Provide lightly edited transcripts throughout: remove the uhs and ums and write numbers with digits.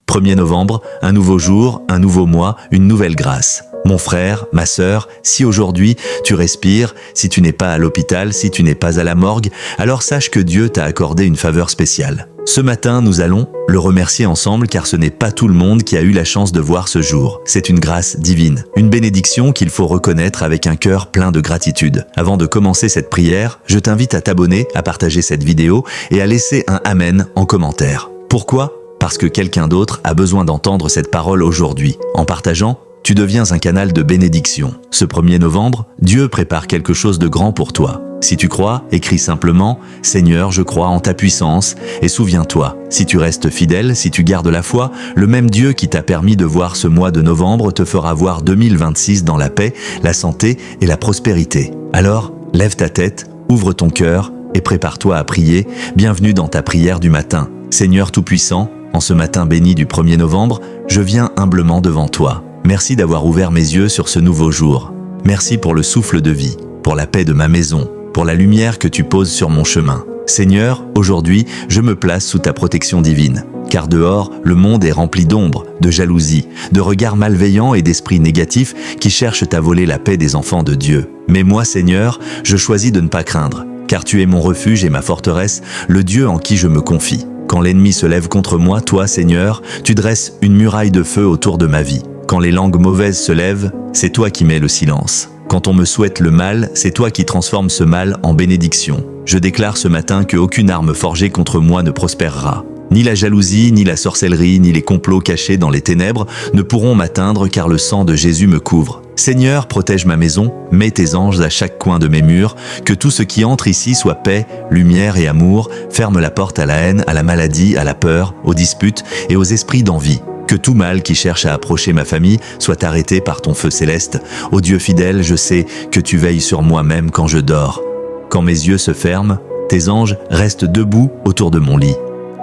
1er novembre, un nouveau jour, un nouveau mois, une nouvelle grâce. Mon frère, ma sœur, si aujourd'hui tu respires, si tu n'es pas à l'hôpital, si tu n'es pas à la morgue, alors sache que Dieu t'a accordé une faveur spéciale. Ce matin, nous allons le remercier ensemble car ce n'est pas tout le monde qui a eu la chance de voir ce jour. C'est une grâce divine, une bénédiction qu'il faut reconnaître avec un cœur plein de gratitude. Avant de commencer cette prière, je t'invite à t'abonner, à partager cette vidéo et à laisser un Amen en commentaire. Pourquoi ? Parce que quelqu'un d'autre a besoin d'entendre cette parole aujourd'hui. En partageant, tu deviens un canal de bénédiction. Ce 1er novembre, Dieu prépare quelque chose de grand pour toi. Si tu crois, écris simplement « Seigneur, je crois en ta puissance » et souviens-toi, si tu restes fidèle, si tu gardes la foi, le même Dieu qui t'a permis de voir ce mois de novembre te fera voir 2026 dans la paix, la santé et la prospérité. Alors, lève ta tête, ouvre ton cœur et prépare-toi à prier. Bienvenue dans ta prière du matin. Seigneur Tout-Puissant, en ce matin béni du 1er novembre, je viens humblement devant toi. Merci d'avoir ouvert mes yeux sur ce nouveau jour. Merci pour le souffle de vie, pour la paix de ma maison, pour la lumière que tu poses sur mon chemin. Seigneur, aujourd'hui, je me place sous ta protection divine. Car dehors, le monde est rempli d'ombre, de jalousie, de regards malveillants et d'esprits négatifs qui cherchent à voler la paix des enfants de Dieu. Mais moi, Seigneur, je choisis de ne pas craindre, car tu es mon refuge et ma forteresse, le Dieu en qui je me confie. Quand l'ennemi se lève contre moi, toi, Seigneur, tu dresses une muraille de feu autour de ma vie. Quand les langues mauvaises se lèvent, c'est toi qui mets le silence. Quand on me souhaite le mal, c'est toi qui transformes ce mal en bénédiction. Je déclare ce matin qu'aucune arme forgée contre moi ne prospérera. Ni la jalousie, ni la sorcellerie, ni les complots cachés dans les ténèbres ne pourront m'atteindre car le sang de Jésus me couvre. Seigneur, protège ma maison, mets tes anges à chaque coin de mes murs, que tout ce qui entre ici soit paix, lumière et amour, ferme la porte à la haine, à la maladie, à la peur, aux disputes et aux esprits d'envie. Que tout mal qui cherche à approcher ma famille soit arrêté par ton feu céleste. Ô Dieu fidèle, je sais que tu veilles sur moi même quand je dors. Quand mes yeux se ferment, tes anges restent debout autour de mon lit.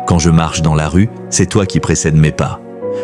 Quand je marche dans la rue, c'est toi qui précèdes mes pas.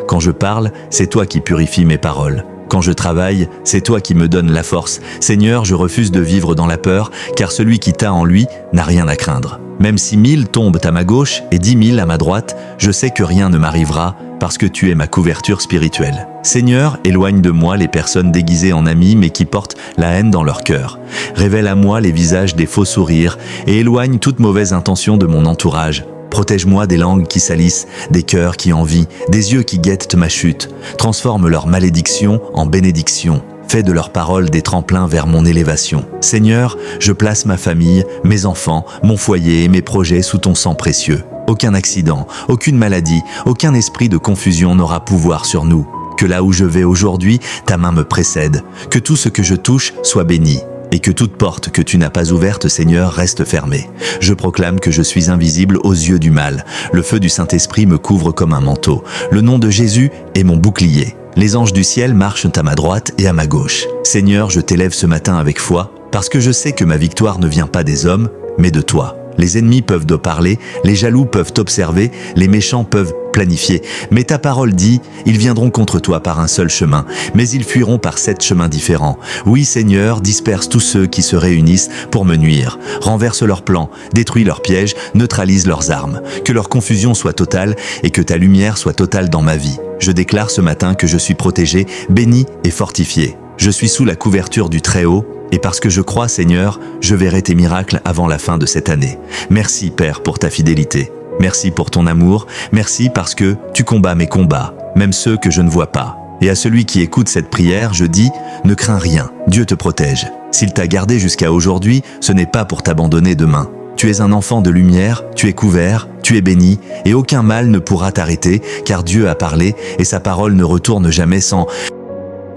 Quand je parle, c'est toi qui purifies mes paroles. Quand je travaille, c'est toi qui me donnes la force. Seigneur, je refuse de vivre dans la peur, car celui qui t'a en lui n'a rien à craindre. Même si 1000 tombent à ma gauche et 10 000 à ma droite, je sais que rien ne m'arrivera, parce que tu es ma couverture spirituelle. Seigneur, éloigne de moi les personnes déguisées en amis mais qui portent la haine dans leur cœur. Révèle à moi les visages des faux sourires et éloigne toute mauvaise intention de mon entourage. Protège-moi des langues qui salissent, des cœurs qui envient, des yeux qui guettent ma chute. Transforme leur malédiction en bénédiction. Fais de leurs paroles des tremplins vers mon élévation. Seigneur, je place ma famille, mes enfants, mon foyer et mes projets sous ton sang précieux. Aucun accident, aucune maladie, aucun esprit de confusion n'aura pouvoir sur nous. Que là où je vais aujourd'hui, ta main me précède. Que tout ce que je touche soit béni. Et que toute porte que tu n'as pas ouverte, Seigneur, reste fermée. Je proclame que je suis invisible aux yeux du mal. Le feu du Saint-Esprit me couvre comme un manteau. Le nom de Jésus est mon bouclier. Les anges du ciel marchent à ma droite et à ma gauche. Seigneur, je t'élève ce matin avec foi, parce que je sais que ma victoire ne vient pas des hommes, mais de toi. Les ennemis peuvent te parler, les jaloux peuvent t'observer, les méchants peuvent planifier. Mais ta parole dit, ils viendront contre toi par un seul chemin, mais ils fuiront par 7 chemins différents. Oui, Seigneur, disperse tous ceux qui se réunissent pour me nuire. Renverse leurs plans, détruis leurs pièges, neutralise leurs armes. Que leur confusion soit totale et que ta lumière soit totale dans ma vie. Je déclare ce matin que je suis protégé, béni et fortifié. Je suis sous la couverture du Très-Haut, et parce que je crois, Seigneur, je verrai tes miracles avant la fin de cette année. Merci, Père, pour ta fidélité. Merci pour ton amour. Merci parce que tu combats mes combats, même ceux que je ne vois pas. Et à celui qui écoute cette prière, je dis, ne crains rien, Dieu te protège. S'il t'a gardé jusqu'à aujourd'hui, ce n'est pas pour t'abandonner demain. Tu es un enfant de lumière, tu es couvert, tu es béni, et aucun mal ne pourra t'arrêter, car Dieu a parlé, et sa parole ne retourne jamais sans...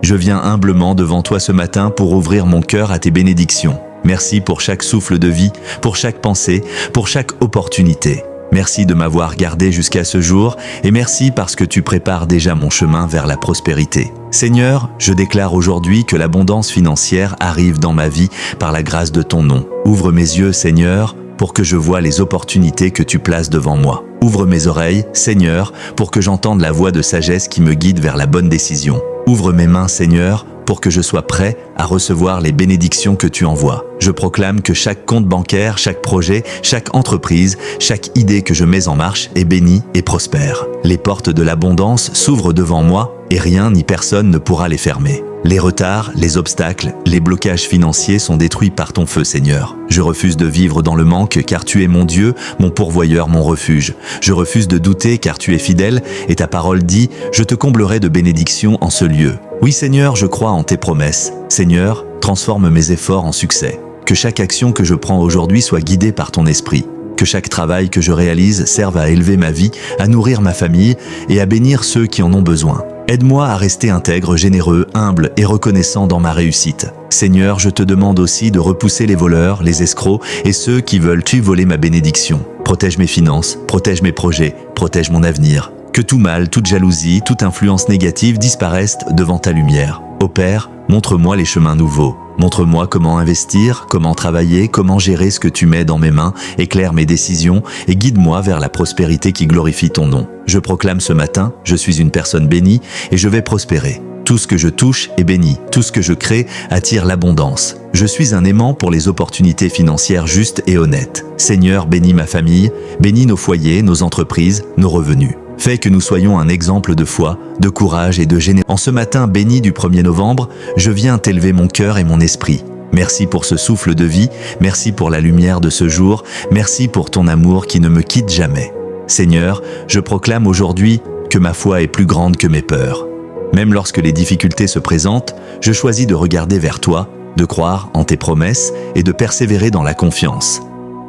Je viens humblement devant toi ce matin pour ouvrir mon cœur à tes bénédictions. Merci pour chaque souffle de vie, pour chaque pensée, pour chaque opportunité. Merci de m'avoir gardé jusqu'à ce jour et merci parce que tu prépares déjà mon chemin vers la prospérité. Seigneur, je déclare aujourd'hui que l'abondance financière arrive dans ma vie par la grâce de ton nom. Ouvre mes yeux, Seigneur, pour que je voie les opportunités que tu places devant moi. Ouvre mes oreilles, Seigneur, pour que j'entende la voix de sagesse qui me guide vers la bonne décision. Ouvre mes mains, Seigneur, pour que je sois prêt à recevoir les bénédictions que tu envoies. Je proclame que chaque compte bancaire, chaque projet, chaque entreprise, chaque idée que je mets en marche est bénie et prospère. Les portes de l'abondance s'ouvrent devant moi et rien ni personne ne pourra les fermer. Les retards, les obstacles, les blocages financiers sont détruits par ton feu, Seigneur. Je refuse de vivre dans le manque car tu es mon Dieu, mon pourvoyeur, mon refuge. Je refuse de douter car tu es fidèle et ta parole dit « Je te comblerai de bénédictions en ce lieu ». Oui, Seigneur, je crois en tes promesses. Seigneur, transforme mes efforts en succès. Que chaque action que je prends aujourd'hui soit guidée par ton esprit. Que chaque travail que je réalise serve à élever ma vie, à nourrir ma famille et à bénir ceux qui en ont besoin. Aide-moi à rester intègre, généreux, humble et reconnaissant dans ma réussite. Seigneur, je te demande aussi de repousser les voleurs, les escrocs et ceux qui veulent voler ma bénédiction. Protège mes finances, protège mes projets, protège mon avenir. Que tout mal, toute jalousie, toute influence négative disparaissent devant ta lumière. Ô Père, montre-moi les chemins nouveaux. Montre-moi comment investir, comment travailler, comment gérer ce que tu mets dans mes mains, éclaire mes décisions et guide-moi vers la prospérité qui glorifie ton nom. Je proclame ce matin, je suis une personne bénie et je vais prospérer. Tout ce que je touche est béni, tout ce que je crée attire l'abondance. Je suis un aimant pour les opportunités financières justes et honnêtes. Seigneur, bénis ma famille, bénis nos foyers, nos entreprises, nos revenus. Fais que nous soyons un exemple de foi, de courage et de générosité. En ce matin béni du 1er novembre, je viens t'élever mon cœur et mon esprit. Merci pour ce souffle de vie, merci pour la lumière de ce jour, merci pour ton amour qui ne me quitte jamais. Seigneur, je proclame aujourd'hui que ma foi est plus grande que mes peurs. Même lorsque les difficultés se présentent, je choisis de regarder vers toi, de croire en tes promesses et de persévérer dans la confiance.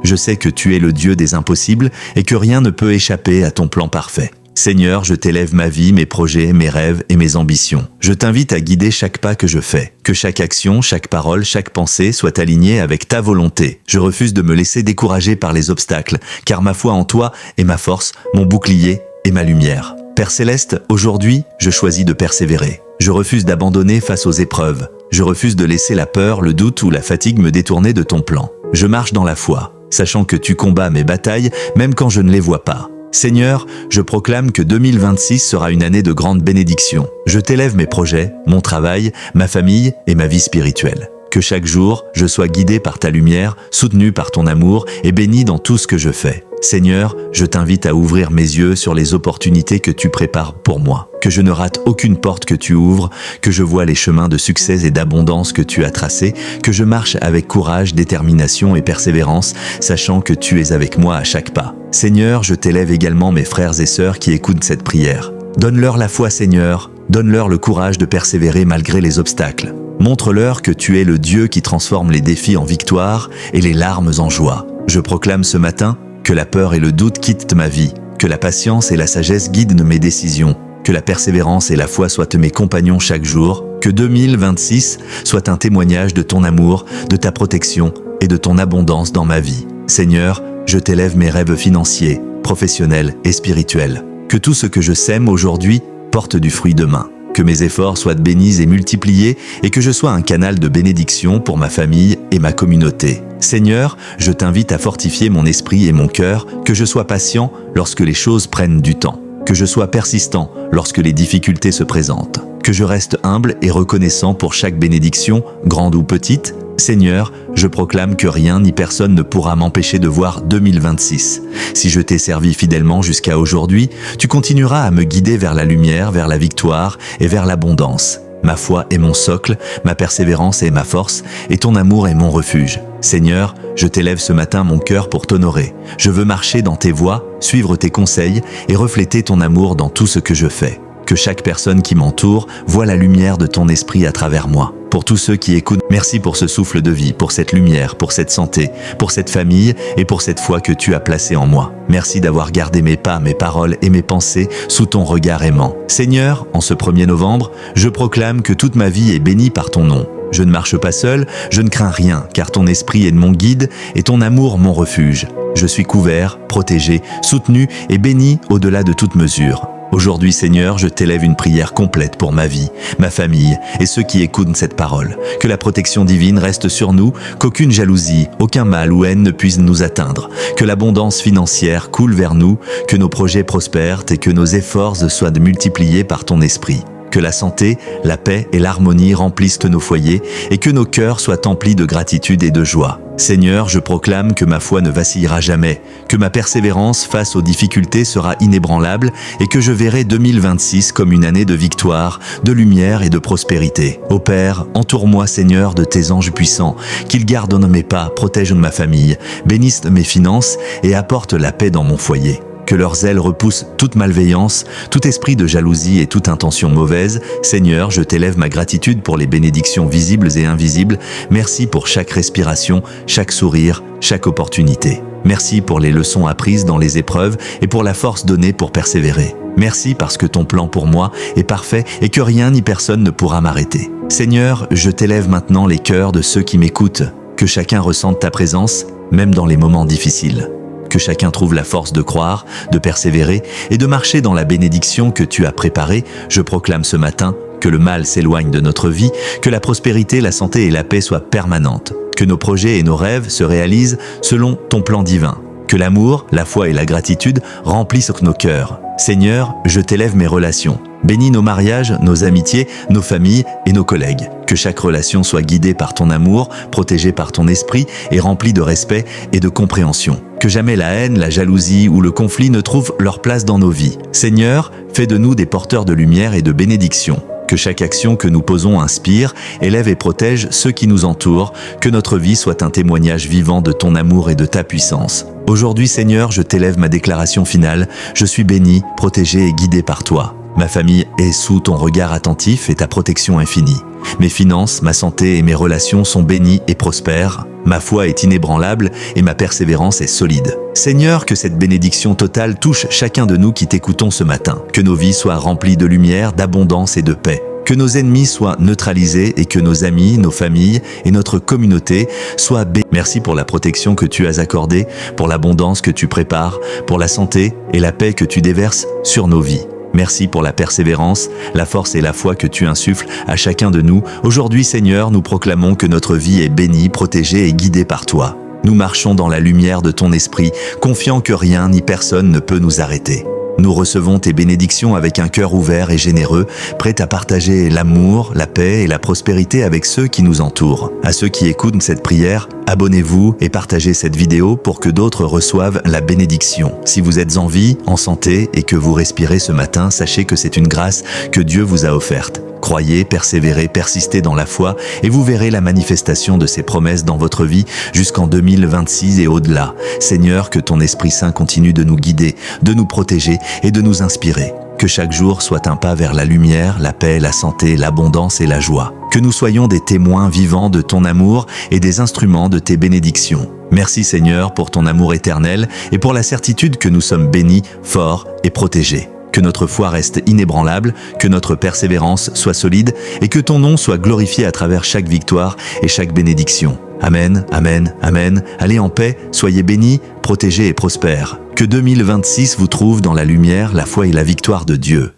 Je sais que tu es le Dieu des impossibles et que rien ne peut échapper à ton plan parfait. Seigneur, je t'élève ma vie, mes projets, mes rêves et mes ambitions. Je t'invite à guider chaque pas que je fais. Que chaque action, chaque parole, chaque pensée soit alignée avec ta volonté. Je refuse de me laisser décourager par les obstacles, car ma foi en toi est ma force, mon bouclier et ma lumière. Père Céleste, aujourd'hui, je choisis de persévérer. Je refuse d'abandonner face aux épreuves. Je refuse de laisser la peur, le doute ou la fatigue me détourner de ton plan. Je marche dans la foi, sachant que tu combats mes batailles, même quand je ne les vois pas. Seigneur, je proclame que 2026 sera une année de grande bénédiction. Je t'élève mes projets, mon travail, ma famille et ma vie spirituelle. Que chaque jour, je sois guidé par ta lumière, soutenu par ton amour et béni dans tout ce que je fais. Seigneur, je t'invite à ouvrir mes yeux sur les opportunités que tu prépares pour moi. Que je ne rate aucune porte que tu ouvres, que je vois les chemins de succès et d'abondance que tu as tracés, que je marche avec courage, détermination et persévérance, sachant que tu es avec moi à chaque pas. Seigneur, je t'élève également mes frères et sœurs qui écoutent cette prière. Donne-leur la foi, Seigneur. Donne-leur le courage de persévérer malgré les obstacles. Montre-leur que tu es le Dieu qui transforme les défis en victoire et les larmes en joie. Je proclame ce matin que la peur et le doute quittent ma vie, que la patience et la sagesse guident mes décisions, que la persévérance et la foi soient mes compagnons chaque jour, que 2026 soit un témoignage de ton amour, de ta protection et de ton abondance dans ma vie. Seigneur, je t'élève mes rêves financiers, professionnels et spirituels. Que tout ce que je sème aujourd'hui porte du fruit demain. Que mes efforts soient bénis et multipliés et que je sois un canal de bénédiction pour ma famille et ma communauté. Seigneur, je t'invite à fortifier mon esprit et mon cœur, que je sois patient lorsque les choses prennent du temps, que je sois persistant lorsque les difficultés se présentent, que je reste humble et reconnaissant pour chaque bénédiction, grande ou petite. Seigneur, je proclame que rien ni personne ne pourra m'empêcher de voir 2026. Si je t'ai servi fidèlement jusqu'à aujourd'hui, tu continueras à me guider vers la lumière, vers la victoire et vers l'abondance. Ma foi est mon socle, ma persévérance est ma force, et ton amour est mon refuge. Seigneur, je t'élève ce matin mon cœur pour t'honorer. Je veux marcher dans tes voies, suivre tes conseils et refléter ton amour dans tout ce que je fais. Que chaque personne qui m'entoure voie la lumière de ton esprit à travers moi. Pour tous ceux qui écoutent, merci pour ce souffle de vie, pour cette lumière, pour cette santé, pour cette famille et pour cette foi que tu as placée en moi. Merci d'avoir gardé mes pas, mes paroles et mes pensées sous ton regard aimant. Seigneur, en ce 1er novembre, je proclame que toute ma vie est bénie par ton nom. Je ne marche pas seul, je ne crains rien, car ton esprit est mon guide et ton amour mon refuge. Je suis couvert, protégé, soutenu et béni au-delà de toute mesure. Aujourd'hui, Seigneur, je t'élève une prière complète pour ma vie, ma famille et ceux qui écoutent cette parole. Que la protection divine reste sur nous, qu'aucune jalousie, aucun mal ou haine ne puisse nous atteindre. Que l'abondance financière coule vers nous, que nos projets prospèrent et que nos efforts soient multipliés par ton esprit. Que la santé, la paix et l'harmonie remplissent nos foyers et que nos cœurs soient emplis de gratitude et de joie. Seigneur, je proclame que ma foi ne vacillera jamais, que ma persévérance face aux difficultés sera inébranlable et que je verrai 2026 comme une année de victoire, de lumière et de prospérité. Ô Père, entoure-moi, Seigneur, de tes anges puissants, qu'ils gardent mes pas, protègent ma famille, bénissent mes finances et apportent la paix dans mon foyer. Que leurs ailes repoussent toute malveillance, tout esprit de jalousie et toute intention mauvaise. Seigneur, je t'élève ma gratitude pour les bénédictions visibles et invisibles. Merci pour chaque respiration, chaque sourire, chaque opportunité. Merci pour les leçons apprises dans les épreuves et pour la force donnée pour persévérer. Merci parce que ton plan pour moi est parfait et que rien ni personne ne pourra m'arrêter. Seigneur, je t'élève maintenant les cœurs de ceux qui m'écoutent. Que chacun ressente ta présence, même dans les moments difficiles. Que chacun trouve la force de croire, de persévérer et de marcher dans la bénédiction que tu as préparée. Je proclame ce matin que le mal s'éloigne de notre vie, que la prospérité, la santé et la paix soient permanentes, que nos projets et nos rêves se réalisent selon ton plan divin, que l'amour, la foi et la gratitude remplissent nos cœurs. Seigneur, je t'élève mes relations. Bénis nos mariages, nos amitiés, nos familles et nos collègues. Que chaque relation soit guidée par ton amour, protégée par ton esprit et remplie de respect et de compréhension. Que jamais la haine, la jalousie ou le conflit ne trouvent leur place dans nos vies. Seigneur, fais de nous des porteurs de lumière et de bénédiction. Que chaque action que nous posons inspire, élève et protège ceux qui nous entourent. Que notre vie soit un témoignage vivant de ton amour et de ta puissance. Aujourd'hui, Seigneur, je t'élève ma déclaration finale. Je suis béni, protégé et guidé par toi. Ma famille est sous ton regard attentif et ta protection infinie. Mes finances, ma santé et mes relations sont bénies et prospères. Ma foi est inébranlable et ma persévérance est solide. Seigneur, que cette bénédiction totale touche chacun de nous qui t'écoutons ce matin. Que nos vies soient remplies de lumière, d'abondance et de paix. Que nos ennemis soient neutralisés et que nos amis, nos familles et notre communauté soient bénis. Merci pour la protection que tu as accordée, pour l'abondance que tu prépares, pour la santé et la paix que tu déverses sur nos vies. Merci pour la persévérance, la force et la foi que tu insuffles à chacun de nous. Aujourd'hui, Seigneur, nous proclamons que notre vie est bénie, protégée et guidée par toi. Nous marchons dans la lumière de ton esprit, confiants que rien ni personne ne peut nous arrêter. Nous recevons tes bénédictions avec un cœur ouvert et généreux, prêt à partager l'amour, la paix et la prospérité avec ceux qui nous entourent. À ceux qui écoutent cette prière, abonnez-vous et partagez cette vidéo pour que d'autres reçoivent la bénédiction. Si vous êtes en vie, en santé et que vous respirez ce matin, sachez que c'est une grâce que Dieu vous a offerte. Croyez, persévérez, persistez dans la foi et vous verrez la manifestation de ses promesses dans votre vie jusqu'en 2026 et au-delà. Seigneur, que ton Esprit Saint continue de nous guider, de nous protéger et de nous inspirer. Que chaque jour soit un pas vers la lumière, la paix, la santé, l'abondance et la joie. Que nous soyons des témoins vivants de ton amour et des instruments de tes bénédictions. Merci Seigneur pour ton amour éternel et pour la certitude que nous sommes bénis, forts et protégés. Que notre foi reste inébranlable, que notre persévérance soit solide et que ton nom soit glorifié à travers chaque victoire et chaque bénédiction. Amen, amen, amen. Allez en paix, soyez bénis, protégés et prospères. Que 2026 vous trouve dans la lumière, la foi et la victoire de Dieu.